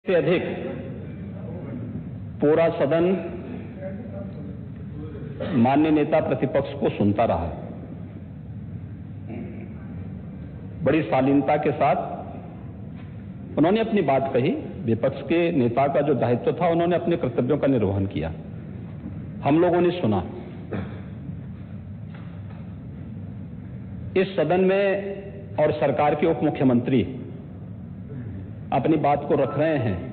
से अधिक पूरा सदन माननीय नेता प्रतिपक्ष को सुनता रहा। बड़ी शालीनता के साथ उन्होंने अपनी बात कही। विपक्ष के नेता का जो दायित्व था, उन्होंने अपने कर्तव्यों का निर्वहन किया। हम लोगों ने सुना। इस सदन में और सरकार के उप मुख्यमंत्री अपनी बात को रख रहे हैं।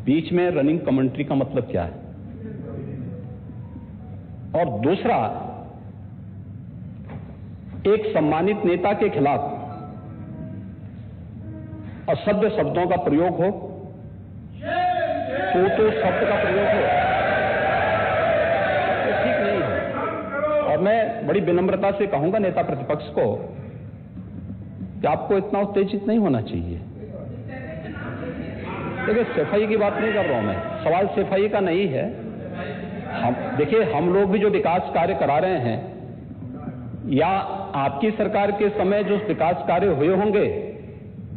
बीच में रनिंग कमेंट्री का मतलब क्या है? और दूसरा, एक सम्मानित नेता के खिलाफ असभ्य शब्दों का प्रयोग हो, तो शब्द का प्रयोग हो, तो ठीक नहीं है। और मैं बड़ी विनम्रता से कहूंगा नेता प्रतिपक्ष को कि आपको इतना उत्तेजित नहीं होना चाहिए। देखिए, सफाई की बात नहीं कर रहा हूं मैं, सवाल सफाई का नहीं है। देखिए, हम लोग भी जो विकास कार्य करा रहे हैं, या आपकी सरकार के समय जो विकास कार्य हुए होंगे,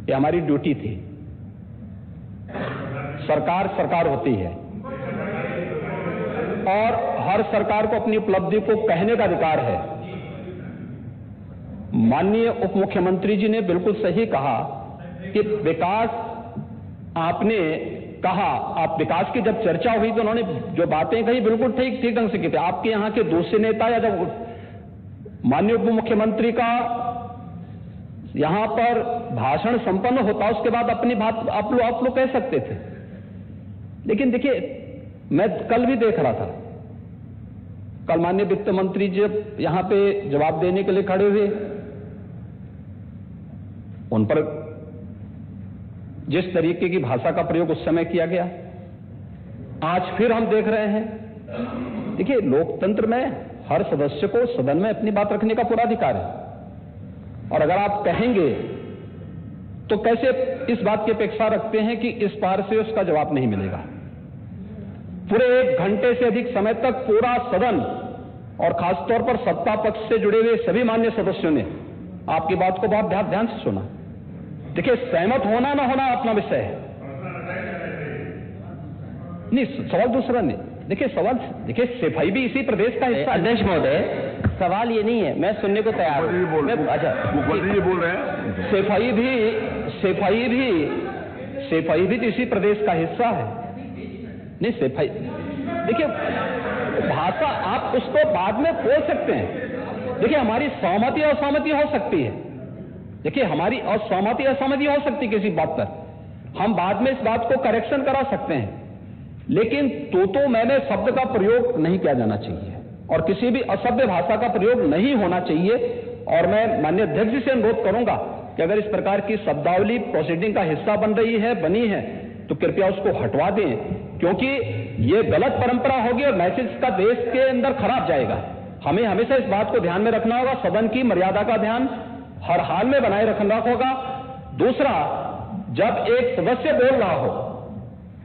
ये हमारी ड्यूटी थी। सरकार सरकार होती है और हर सरकार को अपनी उपलब्धि को कहने का अधिकार है। माननीय उप मुख्यमंत्री जी ने बिल्कुल सही कहा कि विकास, आपने कहा, आप विकास की जब चर्चा हुई तो उन्होंने जो बातें कही बिल्कुल ठीक ढंग से की थी। आपके यहां के दूसरे नेता या जब माननीय उप मुख्यमंत्री का यहां पर भाषण संपन्न होता, उसके बाद अपनी बात आप लोग कह सकते थे। लेकिन देखिए, मैं कल भी देख रहा था, कल माननीय वित्त मंत्री जब यहां पे जवाब देने के लिए खड़े हुए, उन पर जिस तरीके की भाषा का प्रयोग उस समय किया गया, आज फिर हम देख रहे हैं। देखिए, लोकतंत्र में हर सदस्य को सदन में अपनी बात रखने का पूरा अधिकार है, और अगर आप कहेंगे तो कैसे इस बात की अपेक्षा रखते हैं कि इस पार से उसका जवाब नहीं मिलेगा? पूरे 1 घंटे से अधिक समय तक पूरा सदन और खासतौर पर सत्ता पक्ष से जुड़े हुए सभी मान्य सदस्यों ने आपकी बात को बहुत ध्यान से सुना। देखिए, सहमत होना ना होना अपना विषय है, नहीं, सवाल दूसरा नहीं। देखिए, सफाई भी इसी प्रदेश का हिस्सा। अध्यक्ष महोदय, सवाल ये नहीं है, मैं सुनने को तैयार हूं। अच्छा, मुखर्जी बोल रहे हैं। सफाई भी तो इसी प्रदेश का हिस्सा है। नहीं, सफाई, देखिए, भाषा आप उसको बाद में बोल सकते हैं। देखिए, हमारी सहमति असहमति हो सकती है। देखिए, हमारी असहमति असहमति हो सकती है किसी बात पर, हम बाद में इस बात को करेक्शन करा सकते हैं। लेकिन तो मैंने शब्द का प्रयोग नहीं किया जाना चाहिए, और किसी भी असभ्य भाषा का प्रयोग नहीं होना चाहिए। और मैं माननीय अध्यक्ष जी से अनुरोध करूंगा कि अगर इस प्रकार की शब्दावली प्रोसीडिंग का हिस्सा बनी है, तो कृपया उसको हटवा दें, क्योंकि ये गलत परंपरा होगी और मैसेज का देश के अंदर खराब जाएगा। हमें हमेशा इस बात को ध्यान में रखना होगा, सदन की मर्यादा का ध्यान हर हाल में बनाए रखना होगा। दूसरा, जब एक सदस्य बोल रहा हो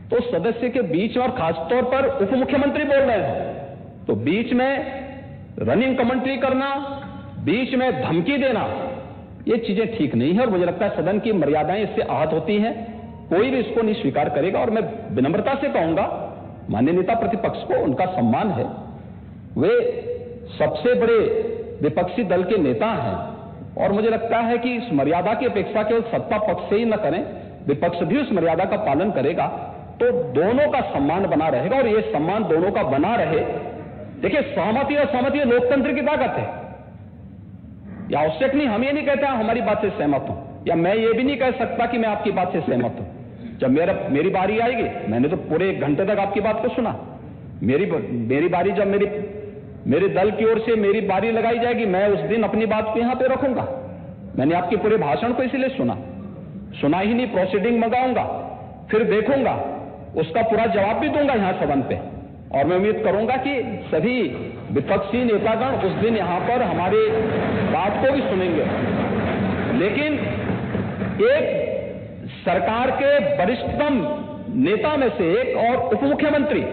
तो सदस्य के बीच में, और खासतौर पर उप मुख्यमंत्री बोल रहे हैं, तो बीच में रनिंग कमेंट्री करना, बीच में धमकी देना, ये चीजें ठीक नहीं है। और मुझे लगता है सदन की मर्यादाएं इससे आहत होती हैं। कोई भी इसको नहीं स्वीकार करेगा। और मैं विनम्रता से कहूंगा माननीय नेता प्रतिपक्ष को, उनका सम्मान है, वे सबसे बड़े विपक्षी दल के नेता हैं, और मुझे लगता है कि इस मर्यादा की अपेक्षा केवल सत्ता पक्ष से ही न करें, विपक्ष भी उस मर्यादा का पालन करेगा, तो दोनों का सम्मान बना रहेगा। और ये सम्मान दोनों का बना रहे। देखिए, सहमति और सहमति लोकतंत्र की ताकत है। या आवश्यक नहीं, हम ये नहीं कहते हमारी बात से सहमत हूं, या मैं ये भी नहीं कह सकता कि मैं आपकी बात से सहमत हूं। जब मेरी बारी आएगी, मैंने तो पूरे 1 घंटे तक आपकी बात को सुना। मेरी बारी, जब मेरे दल की ओर से मेरी बारी लगाई जाएगी, मैं उस दिन अपनी बात को यहां पे रखूंगा। मैंने आपके पूरे भाषण को इसीलिए सुना ही नहीं, प्रोसीडिंग मंगाऊंगा, फिर देखूंगा, उसका पूरा जवाब भी दूंगा यहां सदन पे। और मैं उम्मीद करूंगा कि सभी विपक्षी नेतागण उस दिन यहां पर हमारी बात को भी सुनेंगे। लेकिन एक सरकार के वरिष्ठतम नेता में से एक और उप मुख्यमंत्री,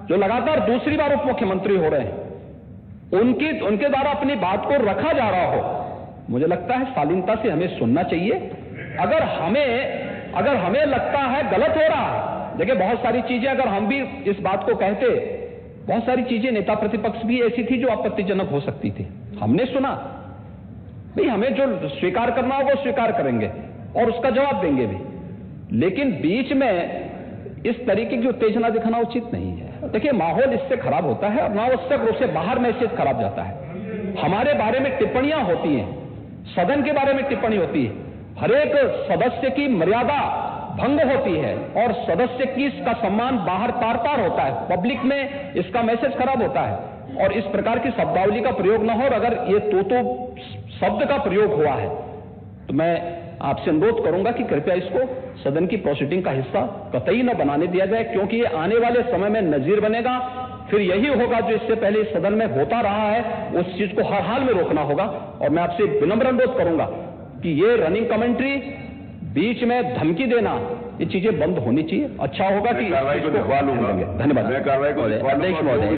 जो लगातार दूसरी बार उप मुख्यमंत्री हो रहे हैं, उनके द्वारा अपनी बात को रखा जा रहा हो, मुझे लगता है शालीनता से हमें सुनना चाहिए। अगर हमें अगर हमें लगता है गलत हो रहा है, देखिए बहुत सारी चीजें अगर हम भी इस बात को कहते, बहुत सारी चीजें नेता प्रतिपक्ष भी ऐसी थी जो आपत्तिजनक हो सकती थी, हमने सुना। भाई हमें जो स्वीकार करना होगा वो स्वीकार करेंगे और उसका जवाब देंगे भी, लेकिन बीच में इस तरीके की उत्तेजना दिखाना उचित नहीं है। देखिए माहौल इससे खराब होता है और अनावश्यक रूप से बाहर मैसेज खराब जाता है। हमारे बारे में टिप्पणियां होती हैं, सदन के बारे में टिप्पणी होती है, हर एक सदस्य की मर्यादा भंग होती है और सदस्य की इसका सम्मान बाहर तार तार होता है, पब्लिक में इसका मैसेज खराब होता है और इस प्रकार की शब्दावली का प्रयोग न हो। और अगर ये तो शब्द का प्रयोग हुआ है तो मैं आपसे अनुरोध करूंगा कि कृपया इसको सदन की प्रोसीडिंग का हिस्सा कतई न बनाने दिया जाए, क्योंकि ये आने वाले समय में नजीर बनेगा। फिर यही होगा जो इससे पहले इस सदन में होता रहा है, उस चीज को हर हाल में रोकना होगा। और मैं आपसे विनम्र अनुरोध करूंगा कि ये रनिंग कमेंट्री, बीच में धमकी देना, ये चीजें बंद होनी चाहिए। अच्छा होगा कि कार्रवाई को दिखवा लूंगा। धन्यवाद। मैं कार्रवाई को दिखवा लूंगा। अध्यक्ष महोदय।